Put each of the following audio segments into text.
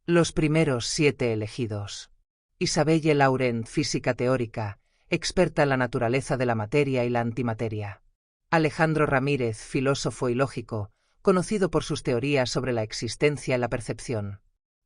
Los primeros 7 elegidos. Isabelle Laurent, física teórica, experta en la naturaleza de la materia y la antimateria. Alejandro Ramírez, filósofo y lógico, conocido por sus teorías sobre la existencia y la percepción.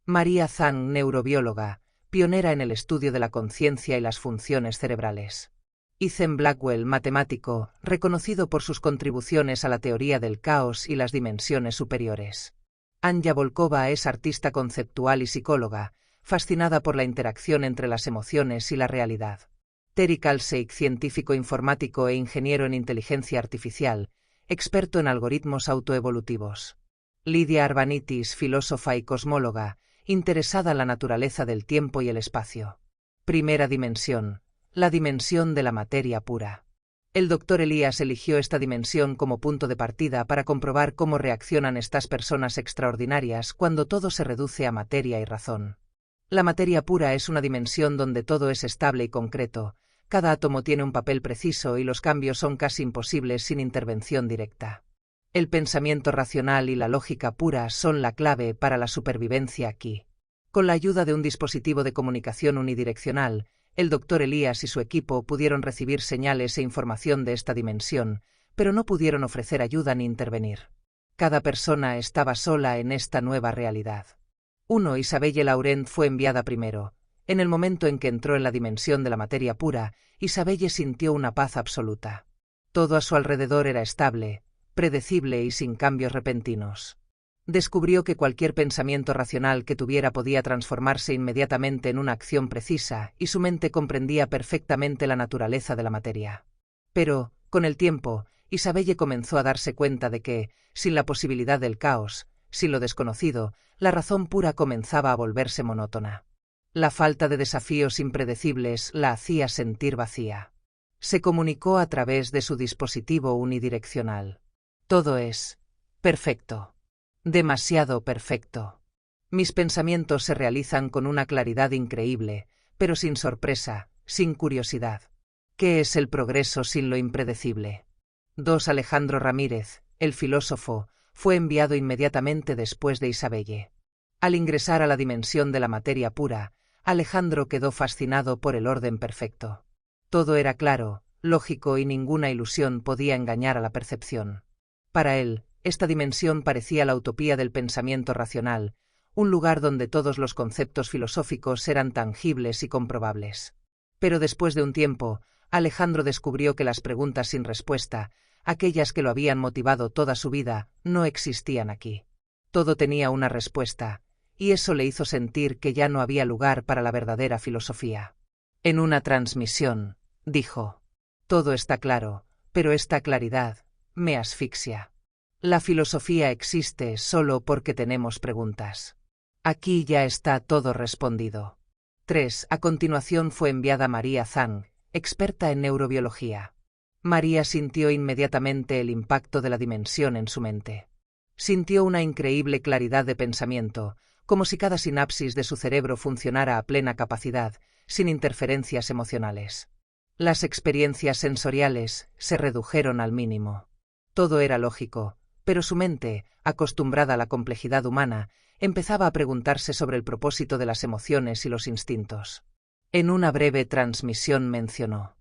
María Zhang, neurobióloga, pionera en el estudio de la conciencia y las funciones cerebrales. Ethan Blackwell, matemático, reconocido por sus contribuciones a la teoría del caos y las dimensiones superiores. Anja Volkova es artista conceptual y psicóloga, fascinada por la interacción entre las emociones y la realidad. Terry Kalsik, científico informático e ingeniero en inteligencia artificial, experto en algoritmos autoevolutivos. Lidia Arbanitis, filósofa y cosmóloga, interesada en la naturaleza del tiempo y el espacio. Primera dimensión, la dimensión de la materia pura. El Dr. Elías eligió esta dimensión como punto de partida para comprobar cómo reaccionan estas personas extraordinarias cuando todo se reduce a materia y razón. La materia pura es una dimensión donde todo es estable y concreto, cada átomo tiene un papel preciso y los cambios son casi imposibles sin intervención directa. El pensamiento racional y la lógica pura son la clave para la supervivencia aquí. Con la ayuda de un dispositivo de comunicación unidireccional, el Dr. Elías y su equipo pudieron recibir señales e información de esta dimensión, pero no pudieron ofrecer ayuda ni intervenir. Cada persona estaba sola en esta nueva realidad. Isabelle Laurent fue enviada primero. En el momento en que entró en la dimensión de la materia pura, Isabelle sintió una paz absoluta. Todo a su alrededor era estable, predecible y sin cambios repentinos. Descubrió que cualquier pensamiento racional que tuviera podía transformarse inmediatamente en una acción precisa, y su mente comprendía perfectamente la naturaleza de la materia. Pero, con el tiempo, Isabelle comenzó a darse cuenta de que, sin la posibilidad del caos, sin lo desconocido, la razón pura comenzaba a volverse monótona. La falta de desafíos impredecibles la hacía sentir vacía. Se comunicó a través de su dispositivo unidireccional. Todo es perfecto. Demasiado perfecto. Mis pensamientos se realizan con una claridad increíble, pero sin sorpresa, sin curiosidad. ¿Qué es el progreso sin lo impredecible? Alejandro Ramírez, el filósofo, fue enviado inmediatamente después de Isabelle. Al ingresar a la dimensión de la materia pura, Alejandro quedó fascinado por el orden perfecto. Todo era claro, lógico y ninguna ilusión podía engañar a la percepción. Para él, esta dimensión parecía la utopía del pensamiento racional, un lugar donde todos los conceptos filosóficos eran tangibles y comprobables. Pero después de un tiempo, Alejandro descubrió que las preguntas sin respuesta, aquellas que lo habían motivado toda su vida, no existían aquí. Todo tenía una respuesta, y eso le hizo sentir que ya no había lugar para la verdadera filosofía. En una transmisión, dijo: «Todo está claro, pero esta claridad me asfixia. La filosofía existe solo porque tenemos preguntas. Aquí ya está todo respondido». 3. A continuación fue enviada María Zhang, experta en neurobiología. María sintió inmediatamente el impacto de la dimensión en su mente. Sintió una increíble claridad de pensamiento, como si cada sinapsis de su cerebro funcionara a plena capacidad, sin interferencias emocionales. Las experiencias sensoriales se redujeron al mínimo. Todo era lógico, pero su mente, acostumbrada a la complejidad humana, empezaba a preguntarse sobre el propósito de las emociones y los instintos. En una breve transmisión mencionó: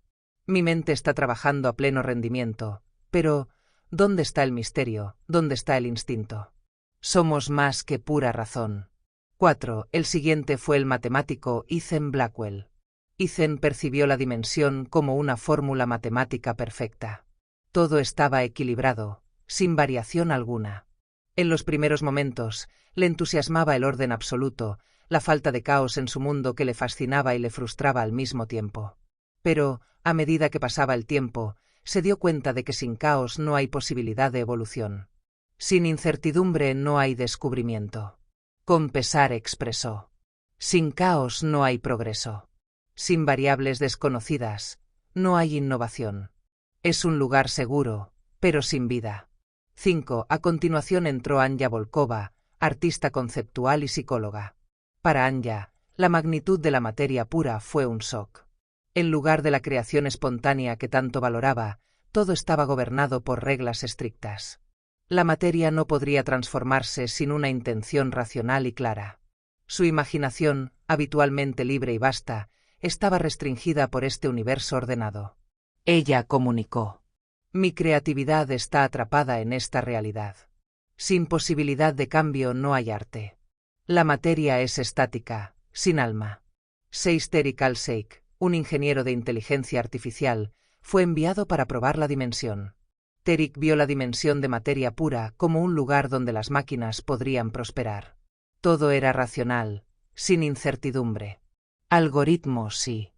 «Mi mente está trabajando a pleno rendimiento, pero ¿dónde está el misterio? ¿Dónde está el instinto? Somos más que pura razón». 4. El siguiente fue el matemático Ethan Blackwell. Ethan percibió la dimensión como una fórmula matemática perfecta. Todo estaba equilibrado, sin variación alguna. En los primeros momentos, le entusiasmaba el orden absoluto, la falta de caos en su mundo que le fascinaba y le frustraba al mismo tiempo. Pero, a medida que pasaba el tiempo, se dio cuenta de que sin caos no hay posibilidad de evolución. Sin incertidumbre no hay descubrimiento. Con pesar expresó: «Sin caos no hay progreso. Sin variables desconocidas, no hay innovación. Es un lugar seguro, pero sin vida». 5. A continuación entró Anja Volkova, artista conceptual y psicóloga. Para Anja, la magnitud de la materia pura fue un shock. En lugar de la creación espontánea que tanto valoraba, todo estaba gobernado por reglas estrictas. La materia no podría transformarse sin una intención racional y clara. Su imaginación, habitualmente libre y vasta, estaba restringida por este universo ordenado. Ella comunicó: mi creatividad está atrapada en esta realidad. Sin posibilidad de cambio no hay arte. La materia es estática, sin alma. Terik Alseik, un ingeniero de inteligencia artificial, fue enviado para probar la dimensión. Terik vio la dimensión de materia pura como un lugar donde las máquinas podrían prosperar. Todo era racional, sin incertidumbre. Algoritmos sí.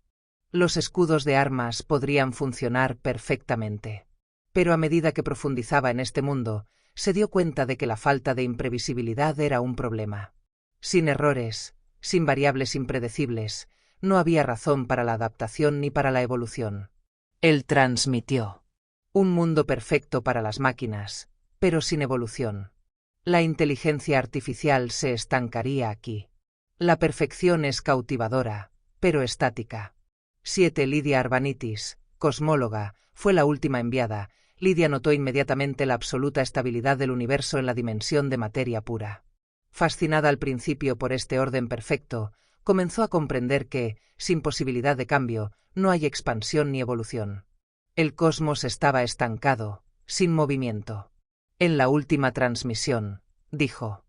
Los escudos de armas podrían funcionar perfectamente. Pero a medida que profundizaba en este mundo, se dio cuenta de que la falta de imprevisibilidad era un problema. Sin errores, sin variables impredecibles, no había razón para la adaptación ni para la evolución. Él transmitió: un mundo perfecto para las máquinas, pero sin evolución. La inteligencia artificial se estancaría aquí. La perfección es cautivadora, pero estática. 7. Lidia Arbanitis, cosmóloga, fue la última enviada. Lidia notó inmediatamente la absoluta estabilidad del universo en la dimensión de materia pura. Fascinada al principio por este orden perfecto, comenzó a comprender que, sin posibilidad de cambio, no hay expansión ni evolución. El cosmos estaba estancado, sin movimiento. En la última transmisión, dijo: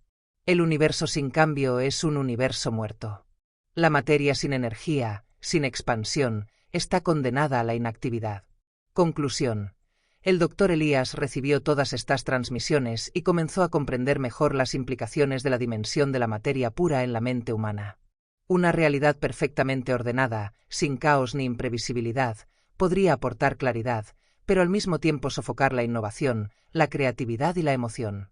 el universo sin cambio es un universo muerto. La materia sin energía, sin expansión, está condenada a la inactividad. Conclusión. El Dr. Elías recibió todas estas transmisiones y comenzó a comprender mejor las implicaciones de la dimensión de la materia pura en la mente humana. Una realidad perfectamente ordenada, sin caos ni imprevisibilidad, podría aportar claridad, pero al mismo tiempo sofocar la innovación, la creatividad y la emoción.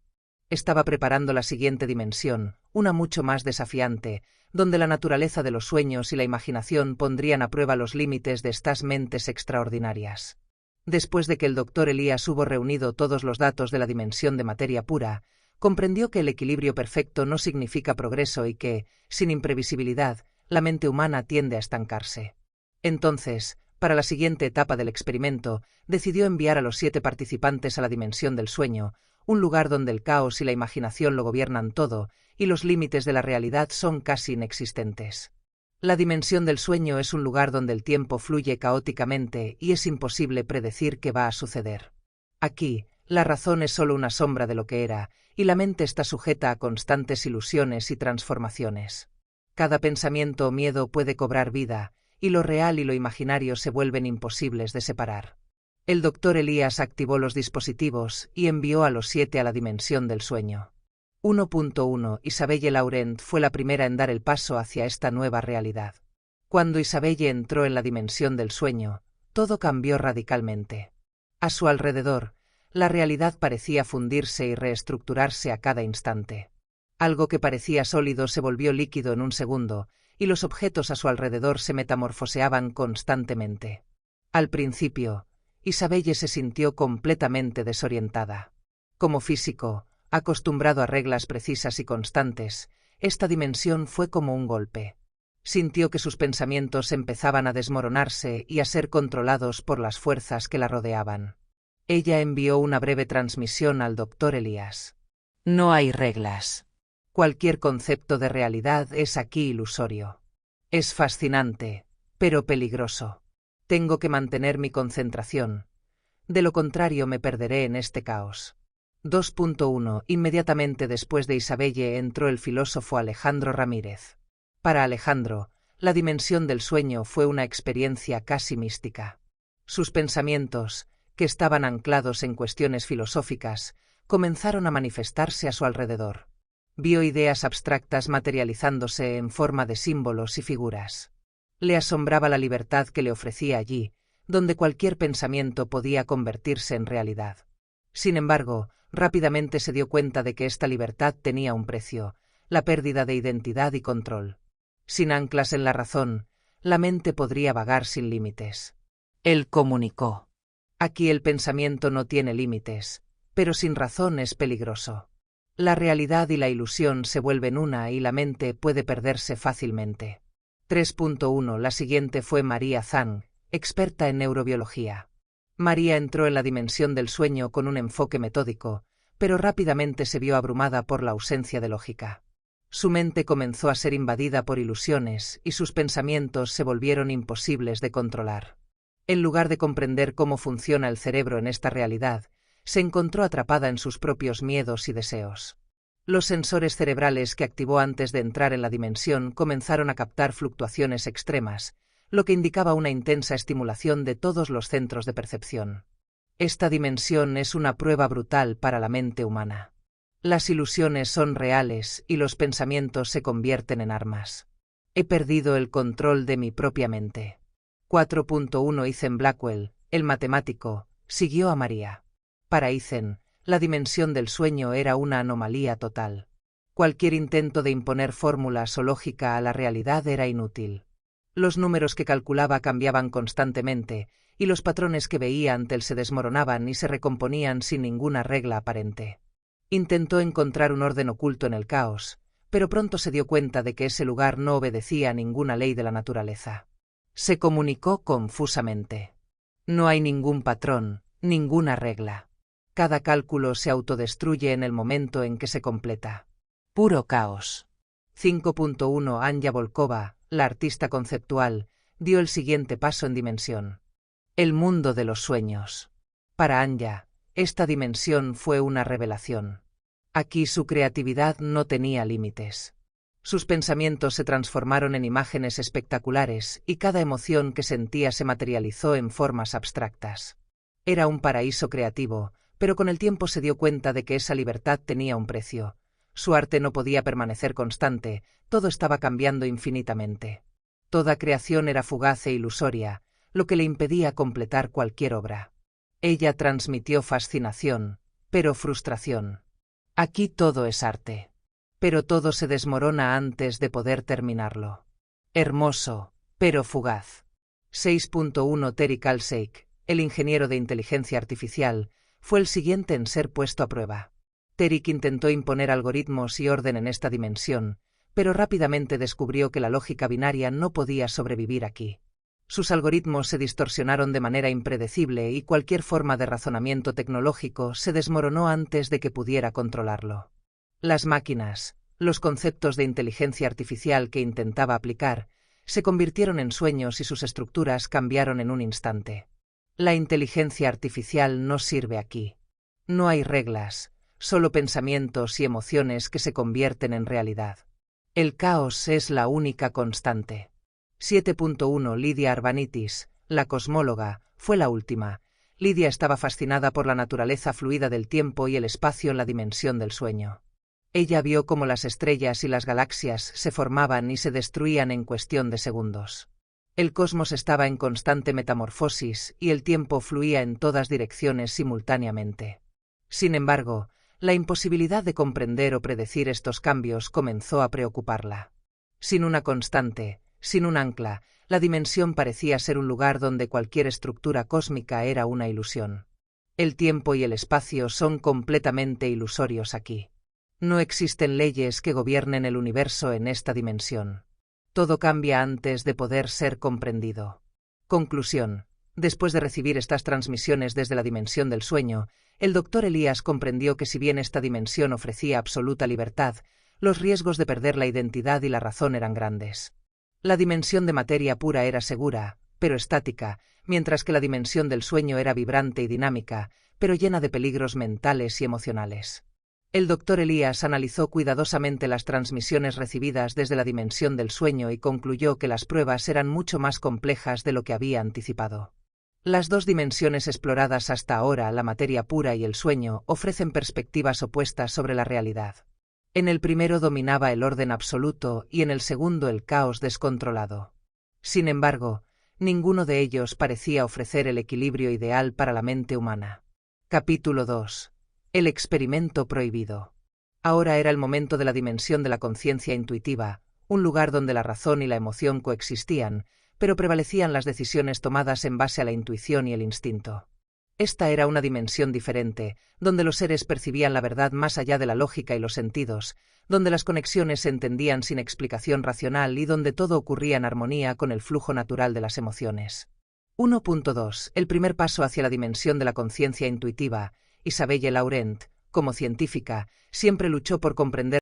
Estaba preparando la siguiente dimensión, una mucho más desafiante, donde la naturaleza de los sueños y la imaginación pondrían a prueba los límites de estas mentes extraordinarias. Después de que el Dr. Elías hubo reunido todos los datos de la dimensión de materia pura, comprendió que el equilibrio perfecto no significa progreso y que, sin imprevisibilidad, la mente humana tiende a estancarse. Entonces, para la siguiente etapa del experimento, decidió enviar a los 7 participantes a la dimensión del sueño, un lugar donde el caos y la imaginación lo gobiernan todo, y los límites de la realidad son casi inexistentes. La dimensión del sueño es un lugar donde el tiempo fluye caóticamente y es imposible predecir qué va a suceder. Aquí, la razón es solo una sombra de lo que era, y la mente está sujeta a constantes ilusiones y transformaciones. Cada pensamiento o miedo puede cobrar vida, y lo real y lo imaginario se vuelven imposibles de separar. El Dr. Elías activó los dispositivos y envió a los 7 a la dimensión del sueño. 1.1 Isabelle Laurent fue la primera en dar el paso hacia esta nueva realidad. Cuando Isabelle entró en la dimensión del sueño, todo cambió radicalmente. A su alrededor, la realidad parecía fundirse y reestructurarse a cada instante. Algo que parecía sólido se volvió líquido en un segundo, y los objetos a su alrededor se metamorfoseaban constantemente. Al principio, Isabelle se sintió completamente desorientada. Como físico, acostumbrado a reglas precisas y constantes, esta dimensión fue como un golpe. Sintió que sus pensamientos empezaban a desmoronarse y a ser controlados por las fuerzas que la rodeaban. Ella envió una breve transmisión al Dr. Elías. No hay reglas. Cualquier concepto de realidad es aquí ilusorio. Es fascinante, pero peligroso. Tengo que mantener mi concentración. De lo contrario me perderé en este caos. 2.1 Inmediatamente después de Isabelle entró el filósofo Alejandro Ramírez. Para Alejandro, la dimensión del sueño fue una experiencia casi mística. Sus pensamientos, que estaban anclados en cuestiones filosóficas, comenzaron a manifestarse a su alrededor. Vio ideas abstractas materializándose en forma de símbolos y figuras. Le asombraba la libertad que le ofrecía allí, donde cualquier pensamiento podía convertirse en realidad. Sin embargo, rápidamente se dio cuenta de que esta libertad tenía un precio, la pérdida de identidad y control. Sin anclas en la razón, la mente podría vagar sin límites. Él comunicó: aquí el pensamiento no tiene límites, pero sin razón es peligroso. La realidad y la ilusión se vuelven una y la mente puede perderse fácilmente. 3.1 La siguiente fue María Zhang, experta en neurobiología. María entró en la dimensión del sueño con un enfoque metódico, pero rápidamente se vio abrumada por la ausencia de lógica. Su mente comenzó a ser invadida por ilusiones y sus pensamientos se volvieron imposibles de controlar. En lugar de comprender cómo funciona el cerebro en esta realidad, se encontró atrapada en sus propios miedos y deseos. Los sensores cerebrales que activó antes de entrar en la dimensión comenzaron a captar fluctuaciones extremas, lo que indicaba una intensa estimulación de todos los centros de percepción. Esta dimensión es una prueba brutal para la mente humana. Las ilusiones son reales y los pensamientos se convierten en armas. He perdido el control de mi propia mente. 4.1 Ethan Blackwell, el matemático, siguió a María. Para Ethan, la dimensión del sueño era una anomalía total. Cualquier intento de imponer fórmulas o lógica a la realidad era inútil. Los números que calculaba cambiaban constantemente, y los patrones que veía ante él se desmoronaban y se recomponían sin ninguna regla aparente. Intentó encontrar un orden oculto en el caos, pero pronto se dio cuenta de que ese lugar no obedecía a ninguna ley de la naturaleza. Se comunicó confusamente. No hay ningún patrón, ninguna regla. Cada cálculo se autodestruye en el momento en que se completa. Puro caos. 5.1 Anya Volkova, la artista conceptual, dio el siguiente paso en dimensión. El mundo de los sueños. Para Anya, esta dimensión fue una revelación. Aquí su creatividad no tenía límites. Sus pensamientos se transformaron en imágenes espectaculares y cada emoción que sentía se materializó en formas abstractas. Era un paraíso creativo, pero con el tiempo se dio cuenta de que esa libertad tenía un precio. Su arte no podía permanecer constante, todo estaba cambiando infinitamente. Toda creación era fugaz e ilusoria, lo que le impedía completar cualquier obra. Ella transmitió fascinación, pero frustración. Aquí todo es arte. Pero todo se desmorona antes de poder terminarlo. Hermoso, pero fugaz. 6.1 Terry Kalsake, el ingeniero de inteligencia artificial, fue el siguiente en ser puesto a prueba. Terry intentó imponer algoritmos y orden en esta dimensión, pero rápidamente descubrió que la lógica binaria no podía sobrevivir aquí. Sus algoritmos se distorsionaron de manera impredecible y cualquier forma de razonamiento tecnológico se desmoronó antes de que pudiera controlarlo. Las máquinas, los conceptos de inteligencia artificial que intentaba aplicar, se convirtieron en sueños y sus estructuras cambiaron en un instante. La inteligencia artificial no sirve aquí. No hay reglas, solo pensamientos y emociones que se convierten en realidad. El caos es la única constante. 7.1 Lidia Arbanitis, la cosmóloga, fue la última. Lidia estaba fascinada por la naturaleza fluida del tiempo y el espacio en la dimensión del sueño. Ella vio cómo las estrellas y las galaxias se formaban y se destruían en cuestión de segundos. El cosmos estaba en constante metamorfosis y el tiempo fluía en todas direcciones simultáneamente. Sin embargo, la imposibilidad de comprender o predecir estos cambios comenzó a preocuparla. Sin una constante, sin un ancla, la dimensión parecía ser un lugar donde cualquier estructura cósmica era una ilusión. El tiempo y el espacio son completamente ilusorios aquí. No existen leyes que gobiernen el universo en esta dimensión. Todo cambia antes de poder ser comprendido. Conclusión. Después de recibir estas transmisiones desde la dimensión del sueño, el Dr. Elías comprendió que si bien esta dimensión ofrecía absoluta libertad, los riesgos de perder la identidad y la razón eran grandes. La dimensión de materia pura era segura, pero estática, mientras que la dimensión del sueño era vibrante y dinámica, pero llena de peligros mentales y emocionales. El Dr. Elías analizó cuidadosamente las transmisiones recibidas desde la dimensión del sueño y concluyó que las pruebas eran mucho más complejas de lo que había anticipado. Las dos dimensiones exploradas hasta ahora, la materia pura y el sueño, ofrecen perspectivas opuestas sobre la realidad. En el primero dominaba el orden absoluto y en el segundo el caos descontrolado. Sin embargo, ninguno de ellos parecía ofrecer el equilibrio ideal para la mente humana. Capítulo 2. El experimento prohibido. Ahora era el momento de la dimensión de la conciencia intuitiva, un lugar donde la razón y la emoción coexistían, pero prevalecían las decisiones tomadas en base a la intuición y el instinto. Esta era una dimensión diferente, donde los seres percibían la verdad más allá de la lógica y los sentidos, donde las conexiones se entendían sin explicación racional y donde todo ocurría en armonía con el flujo natural de las emociones. 1.2. El primer paso hacia la dimensión de la conciencia intuitiva. Isabelle Laurent, como científica, siempre luchó por comprender